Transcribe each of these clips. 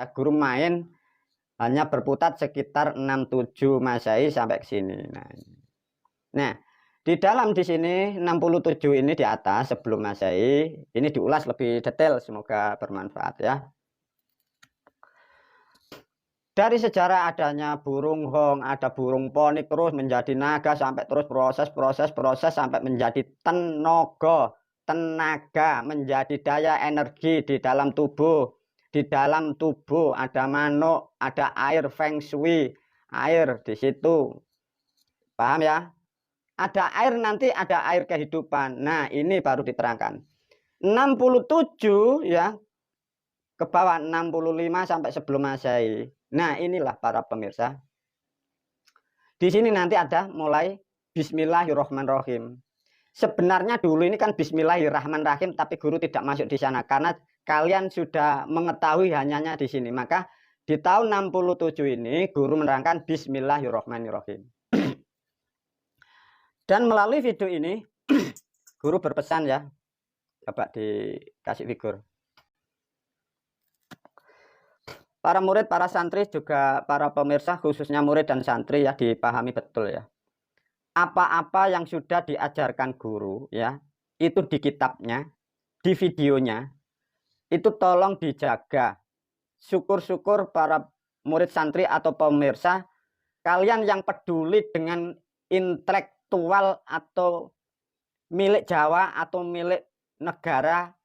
guru main hanya berputar sekitar 67 Masehi sampai ke sini. Nah, di dalam di sini 67 ini di atas sebelum Masehi ini diulas lebih detail, semoga bermanfaat ya. Dari sejarah adanya burung hong, ada burung ponik terus menjadi naga sampai terus proses sampai menjadi tenaga menjadi daya energi di dalam tubuh. Di dalam tubuh ada manuk, ada air feng shui, air di situ. Paham ya? Ada air nanti ada air kehidupan. Nah, ini baru diterangkan. 67 ya ke bawah 65 sampai sebelum Masehi. Nah, inilah para pemirsa. Di sini nanti ada mulai Bismillahirrahmanirrahim. Sebenarnya dulu ini kan Bismillahirrahmanirrahim, tapi guru tidak masuk di sana karena kalian sudah mengetahui hanya di sini. Maka di tahun 67 ini guru menerangkan Bismillahirrahmanirrahim. Dan melalui video ini guru berpesan ya. Coba dikasih figur. Para murid, para santri, juga para pemirsa, khususnya murid dan santri ya, dipahami betul ya. Apa-apa yang sudah diajarkan guru ya, itu di kitabnya, di videonya, itu tolong dijaga. Syukur-syukur para murid santri atau pemirsa, kalian yang peduli dengan intelektual atau milik Jawa atau milik negara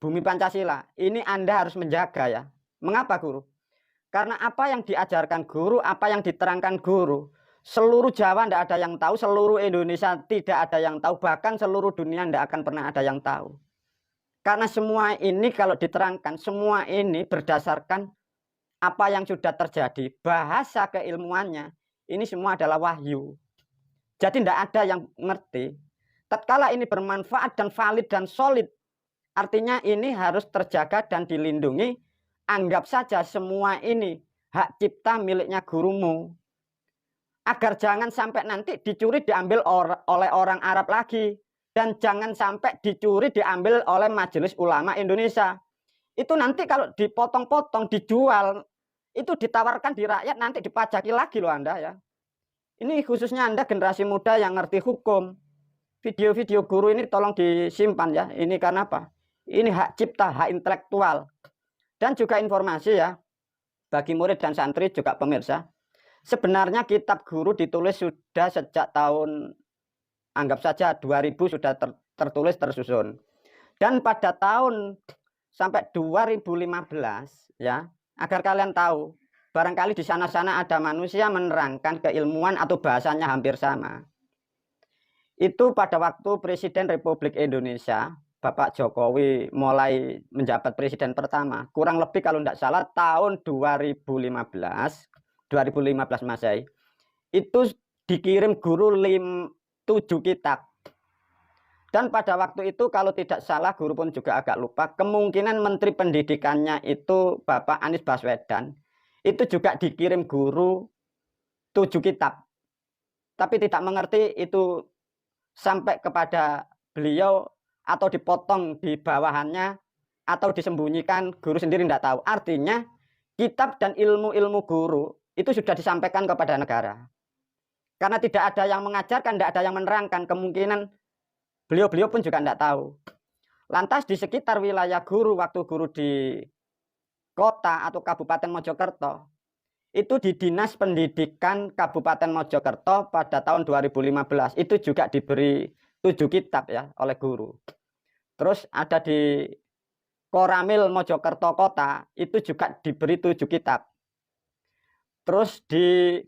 Bumi Pancasila, ini Anda harus menjaga ya. Mengapa guru? Karena apa yang diajarkan guru, apa yang diterangkan guru, seluruh Jawa tidak ada yang tahu, seluruh Indonesia tidak ada yang tahu, bahkan seluruh dunia tidak akan pernah ada yang tahu. Karena semua ini kalau diterangkan, semua ini berdasarkan apa yang sudah terjadi, bahasa keilmuannya, ini semua adalah wahyu. Jadi tidak ada yang ngerti. Tatkala ini bermanfaat dan valid dan solid, artinya ini harus terjaga dan dilindungi. Anggap saja semua ini hak cipta miliknya gurumu. Agar jangan sampai nanti dicuri diambil oleh orang Arab lagi. Dan jangan sampai dicuri diambil oleh Majelis Ulama Indonesia. Itu nanti kalau dipotong-potong, dijual, itu ditawarkan di rakyat, nanti dipajaki lagi loh Anda ya. Ini khususnya Anda generasi muda yang ngerti hukum. Video-video guru ini tolong disimpan ya. Ini karena apa? Ini hak cipta, hak intelektual. Dan juga informasi ya, bagi murid dan santri juga pemirsa, sebenarnya kitab guru ditulis sudah sejak tahun, anggap saja 2000 sudah tertulis tersusun. Dan pada tahun sampai 2015 ya, agar kalian tahu, barangkali di sana-sana ada manusia menerangkan keilmuan atau bahasanya hampir sama. Itu pada waktu Presiden Republik Indonesia Bapak Jokowi mulai menjabat presiden pertama, kurang lebih kalau tidak salah tahun 2015 Masehi, itu dikirim guru 7 kitab. Dan pada waktu itu kalau tidak salah, guru pun juga agak lupa, kemungkinan Menteri Pendidikannya itu Bapak Anies Baswedan, itu juga dikirim guru 7 kitab. Tapi tidak mengerti itu sampai kepada beliau atau dipotong di bawahannya atau disembunyikan, guru sendiri tidak tahu. Artinya kitab dan ilmu-ilmu guru itu sudah disampaikan kepada negara. Karena tidak ada yang mengajarkan, tidak ada yang menerangkan, kemungkinan beliau-beliau pun juga tidak tahu. Lantas di sekitar wilayah guru, waktu guru di kota atau Kabupaten Mojokerto, itu di Dinas Pendidikan Kabupaten Mojokerto pada tahun 2015, itu juga diberi 7 kitab ya oleh guru. Terus ada di Koramil Mojokerto Kota, itu juga diberi 7 kitab. Terus di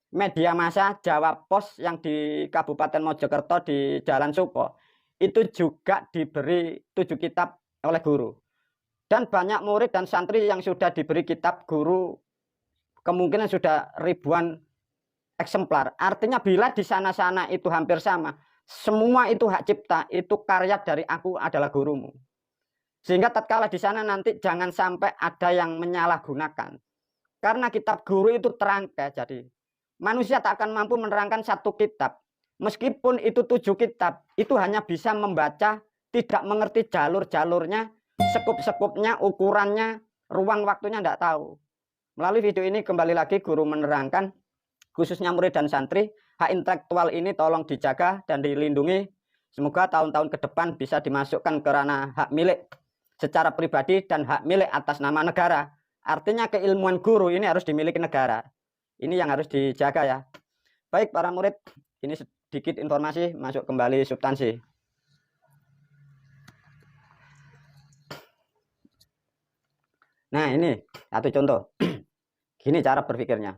media massa Jawa Pos yang di Kabupaten Mojokerto di Jalan Suko, itu juga diberi 7 kitab oleh guru. Dan banyak murid dan santri yang sudah diberi kitab guru, kemungkinan sudah ribuan eksemplar. Artinya bila di sana-sana itu hampir sama, semua itu hak cipta, itu karya dari aku adalah gurumu. Sehingga tatkala di sana nanti jangan sampai ada yang menyalahgunakan. Karena kitab guru itu terangkai, jadi manusia tak akan mampu menerangkan 1 kitab. Meskipun itu 7 kitab, itu hanya bisa membaca, tidak mengerti jalur-jalurnya, sekup-sekupnya, ukurannya, ruang waktunya tidak tahu. Melalui video ini kembali lagi guru menerangkan, khususnya murid dan santri, hak intelektual ini tolong dijaga dan dilindungi. Semoga tahun-tahun ke depan bisa dimasukkan ke ranah hak milik secara pribadi dan hak milik atas nama negara. Artinya keilmuan guru ini harus dimiliki negara. Ini yang harus dijaga ya. Baik para murid, ini sedikit informasi, masuk kembali substansi. Nah ini satu contoh. Gini cara berpikirnya.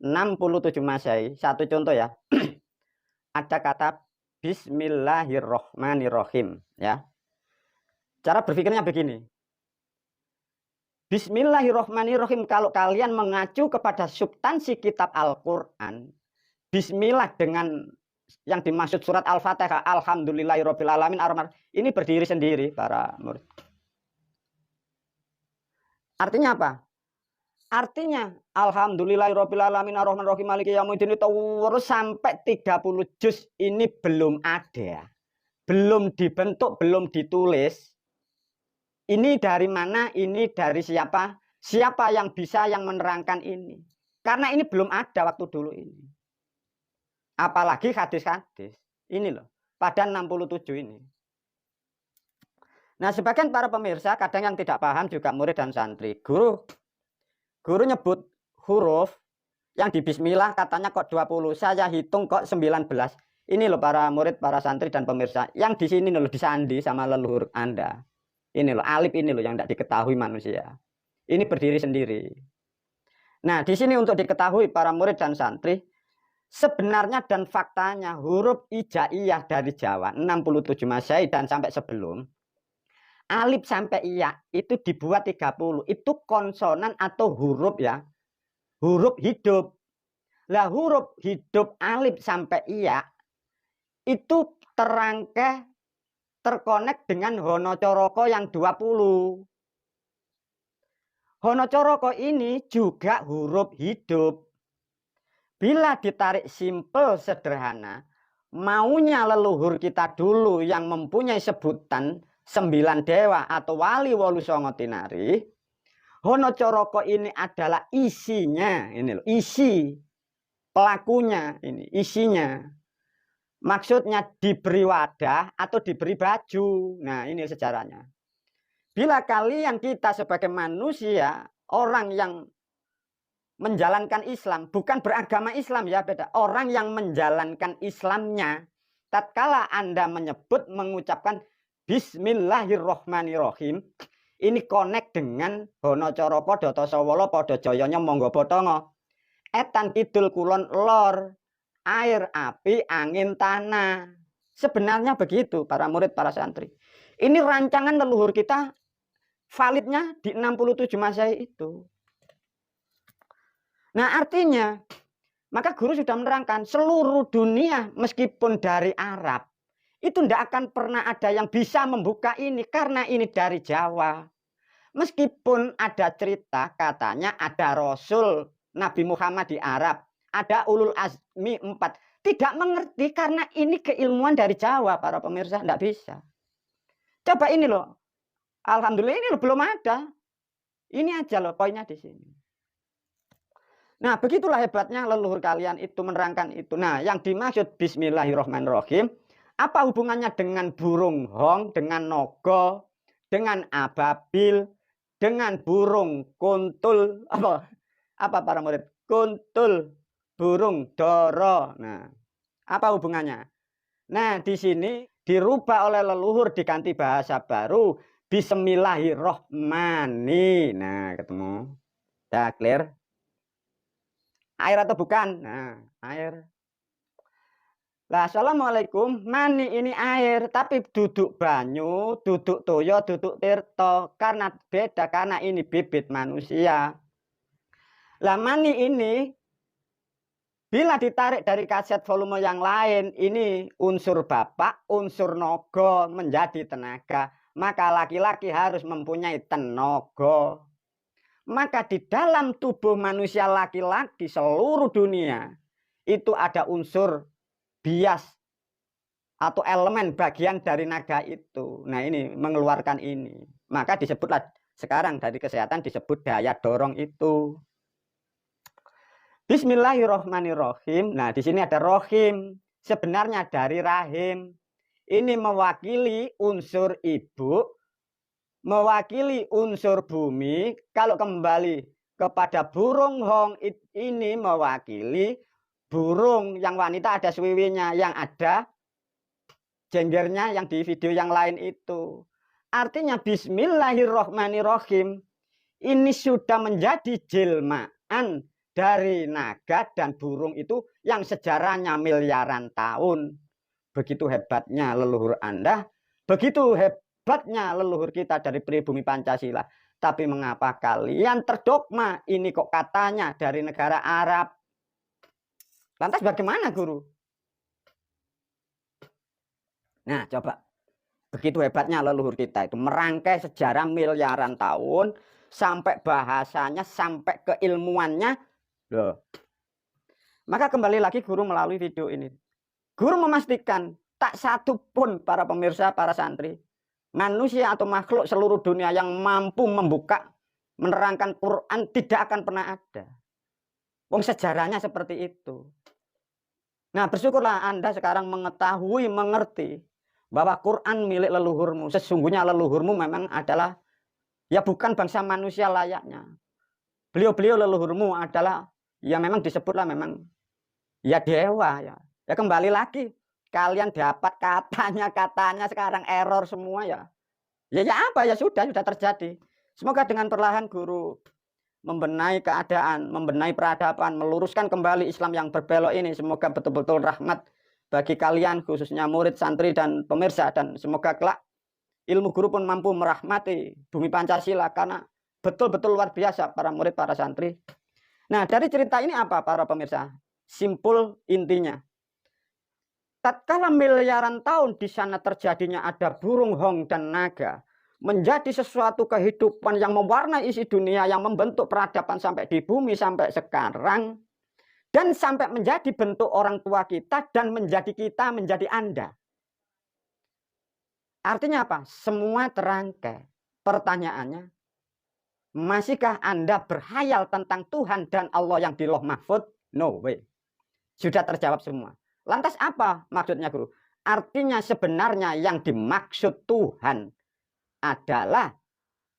67 Masehi, satu contoh ya. Ada kata Bismillahirrohmanirrohim ya. Cara berpikirnya begini. Bismillahirrohmanirrohim, kalau kalian mengacu kepada substansi kitab Al-Quran, Bismillah dengan yang dimaksud surat Al-Fatihah, Alhamdulillahirrahmanirrahim, ini berdiri sendiri para murid. Artinya apa? Artinya Alhamdulillahirrahmanirrahim, Ar-Rahmanir-Rahim, Maliki Yaumiddin itu terus sampai 30 juz ini belum ada. Belum dibentuk, belum ditulis. Ini dari mana? Ini dari siapa? Siapa yang bisa yang menerangkan ini? Karena ini belum ada waktu dulu ini. Apalagi hadis-hadis. Ini loh, pada 67 ini. Nah, sebagian para pemirsa kadang yang tidak paham juga murid dan santri. Guru nyebut huruf yang di bismillah katanya kok 20, saya hitung kok 19. Ini loh para murid, para santri dan pemirsa. Yang di sini loh disandi sama leluhur Anda. Ini loh alif ini loh yang tidak diketahui manusia. Ini berdiri sendiri. Nah, di sini untuk diketahui para murid dan santri, sebenarnya dan faktanya huruf hijaiyah dari Jawa 67 Masehi dan sampai sebelum, alif sampai iya itu dibuat 30. Itu konsonan atau huruf ya. Huruf hidup. Lah huruf hidup alif sampai iya itu terangkai terkonek dengan Honocoroko yang 20. Honocoroko ini juga huruf hidup. Bila ditarik simpel sederhana, maunya leluhur kita dulu yang mempunyai sebutan 9 dewa atau wali wolu songo tinari, Honocoroko ini adalah isinya, ini loh, isi pelakunya, ini isinya. Maksudnya diberi wadah atau diberi baju. Nah, ini sejarahnya. Bila kalian kita sebagai manusia, orang yang menjalankan Islam, bukan beragama Islam ya, beda. Orang yang menjalankan Islamnya, tatkala Anda menyebut, mengucapkan Bismillahirrohmanirrohim, ini connect dengan Honocoro Podo Tosowolo Podo Joyonya Monggo Potongo. Etan Kidul Kulon Lor, air, api, angin, tanah. Sebenarnya begitu para murid, para santri. Ini rancangan leluhur kita validnya di 67 Masehi itu. Nah artinya, maka guru sudah menerangkan seluruh dunia meskipun dari Arab, itu tidak akan pernah ada yang bisa membuka ini karena ini dari Jawa. Meskipun ada cerita katanya ada Rasul Nabi Muhammad di Arab, ada ulul azmi 4. Tidak mengerti karena ini keilmuan dari Jawa para pemirsa, tidak bisa. Coba ini loh. Alhamdulillah ini loh belum ada. Ini aja loh poinnya di sini. Nah, begitulah hebatnya leluhur kalian itu menerangkan itu. Nah, yang dimaksud Bismillahirrohmanirrohim, apa hubungannya dengan burung hong, dengan nogo, dengan ababil, dengan burung kuntul, apa para murid? Kuntul, burung doro. Nah, apa hubungannya? Nah, di sini dirubah oleh leluhur diganti bahasa baru Bismillahirrohmani. Nah, ketemu. Dah clear? Air atau bukan? Nah, air. Lah, assalamualaikum. Mani ini air, tapi duduk banyu, duduk toyo, duduk tirto. Karena beda, karena ini bibit manusia. Lah, mani ini bila ditarik dari kaset volume yang lain, ini unsur bapak, unsur nogo menjadi tenaga. Maka laki-laki harus mempunyai tenaga. Maka di dalam tubuh manusia laki-laki seluruh dunia itu ada unsur bias atau elemen bagian dari naga itu. Nah ini mengeluarkan ini. Maka disebutlah Sekarang dari kesehatan disebut daya dorong itu. Bismillahirrohmanirrohim. Nah, di sini ada rohim. Sebenarnya dari rahim. Ini mewakili unsur ibu, mewakili unsur bumi. Kalau kembali kepada burung hong, ini mewakili burung yang wanita ada swiwinya, yang ada jenggernya yang di video yang lain itu. Artinya bismillahirrohmanirrohim ini sudah menjadi jelmaan dari naga dan burung itu yang sejarahnya miliaran tahun. Begitu hebatnya leluhur Anda, begitu hebatnya leluhur kita dari pribumi Pancasila. Tapi mengapa kalian terdogma ini kok katanya dari negara Arab? Lantas bagaimana, Guru? Nah, coba. Begitu hebatnya leluhur kita itu merangkai sejarah miliaran tahun sampai bahasanya, sampai keilmuannya. Loh. Maka kembali lagi Guru melalui video ini. Guru memastikan tak satu pun para pemirsa, para santri, manusia atau makhluk seluruh dunia yang mampu membuka, menerangkan Quran tidak akan pernah ada. Wong sejarahnya seperti itu. Nah, bersyukurlah Anda sekarang mengetahui, mengerti bahwa Quran milik leluhurmu. Sesungguhnya leluhurmu memang adalah ya bukan bangsa manusia layaknya. Beliau-beliau leluhurmu adalah ya memang disebutlah memang ya dewa ya. Ya kembali lagi kalian dapat katanya sekarang error semua ya. Ya apa ya sudah terjadi. Semoga dengan perlahan Guru membenahi keadaan, membenahi peradaban, meluruskan kembali Islam yang berbelok ini. Semoga betul-betul rahmat bagi kalian khususnya murid, santri dan pemirsa, dan semoga kelak ilmu Guru pun mampu merahmati bumi Pancasila karena betul-betul luar biasa para murid, para santri. Nah, dari cerita ini apa para pemirsa? Simpul intinya. Tatkala miliaran tahun di sana terjadinya ada burung hong dan naga, menjadi sesuatu kehidupan yang mewarnai isi dunia, yang membentuk peradaban sampai di bumi sampai sekarang, dan sampai menjadi bentuk orang tua kita dan menjadi kita, menjadi Anda. Artinya apa? Semua terangkai. Pertanyaannya, masihkah Anda berhayal tentang Tuhan dan Allah yang di Lauh Mahfud? No way. Sudah terjawab semua. Lantas apa maksudnya, Guru? Artinya sebenarnya yang dimaksud Tuhan adalah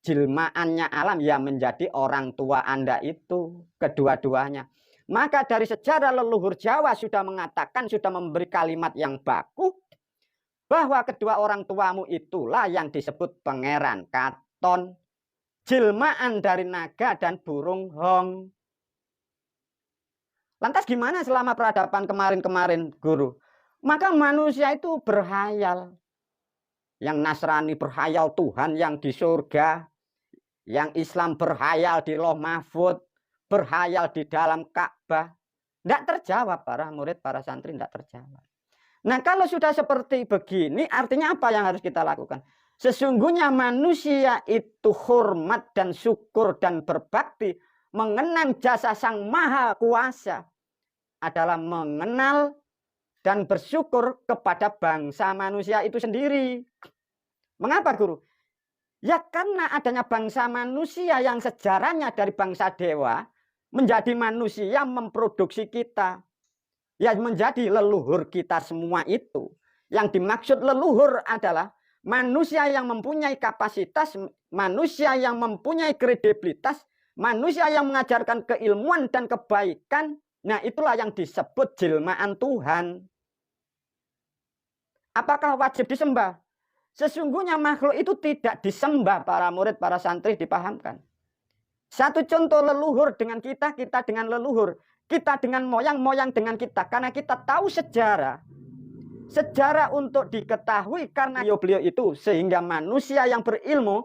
jelmaannya alam yang menjadi orang tua Anda itu, kedua-duanya. Maka dari sejarah leluhur Jawa sudah mengatakan, sudah memberi kalimat yang baku, bahwa kedua orang tuamu itulah yang disebut Pangeran Katon, jelmaan dari naga dan burung hong. Lantas gimana selama peradaban kemarin-kemarin, Guru? Maka manusia itu berhayal. Yang Nasrani berhayal Tuhan yang di surga, yang Islam berhayal di Lauh Mahfud, berhayal di dalam Ka'bah. Tidak terjawab para murid, para santri, tidak terjawab. Nah, kalau sudah seperti begini, artinya apa yang harus kita lakukan? Sesungguhnya manusia itu hormat dan syukur dan berbakti mengenang jasa Sang Maha Kuasa adalah mengenal dan bersyukur kepada bangsa manusia itu sendiri. Mengapa, Guru? Ya karena adanya bangsa manusia yang sejarahnya dari bangsa dewa menjadi manusia memproduksi kita. Ya menjadi leluhur kita semua itu. Yang dimaksud leluhur adalah manusia yang mempunyai kapasitas, manusia yang mempunyai kredibilitas, manusia yang mengajarkan keilmuan dan kebaikan. Nah, itulah yang disebut jelmaan Tuhan. Apakah wajib disembah? Sesungguhnya makhluk itu tidak disembah para murid, para santri, dipahamkan. Satu contoh leluhur dengan kita, kita dengan leluhur. Kita dengan moyang, moyang dengan kita. Karena kita tahu sejarah. Sejarah untuk diketahui karena beliau itu. Sehingga manusia yang berilmu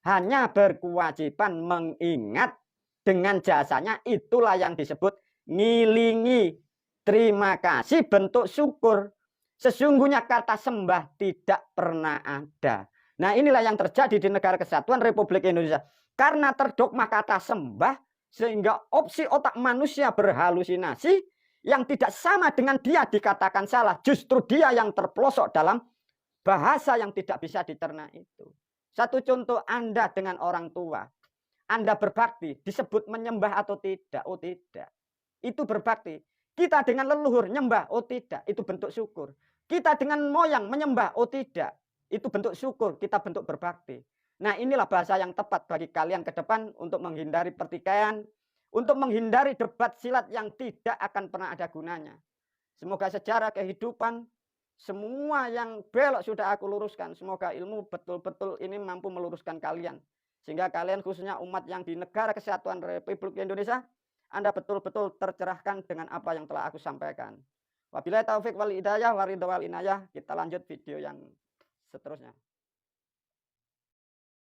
hanya berkewajiban mengingat dengan jasanya. Itulah yang disebut ngilingi, terima kasih, bentuk syukur. Sesungguhnya kata sembah tidak pernah ada. Nah, inilah yang terjadi di Negara Kesatuan Republik Indonesia. Karena terdogma kata sembah, sehingga opsi otak manusia berhalusinasi yang tidak sama dengan dia dikatakan salah. Justru dia yang terpelosok dalam bahasa yang tidak bisa dicerna itu. Satu contoh Anda dengan orang tua. Anda berbakti, disebut menyembah atau tidak? Oh tidak. Itu berbakti. Kita dengan leluhur nyembah, oh tidak. Itu bentuk syukur. Kita dengan moyang menyembah, oh tidak. Itu bentuk syukur, kita bentuk berbakti. Nah inilah bahasa yang tepat bagi kalian ke depan untuk menghindari pertikaian, untuk menghindari debat silat yang tidak akan pernah ada gunanya. Semoga sejarah kehidupan, semua yang belok sudah aku luruskan. Semoga ilmu betul-betul ini mampu meluruskan kalian. Sehingga kalian khususnya umat yang di Negara Kesatuan Republik Indonesia, Anda betul-betul tercerahkan dengan apa yang telah aku sampaikan. Wabillahi taufik wal hidayah waridho wal inayah. Kita lanjut video yang seterusnya.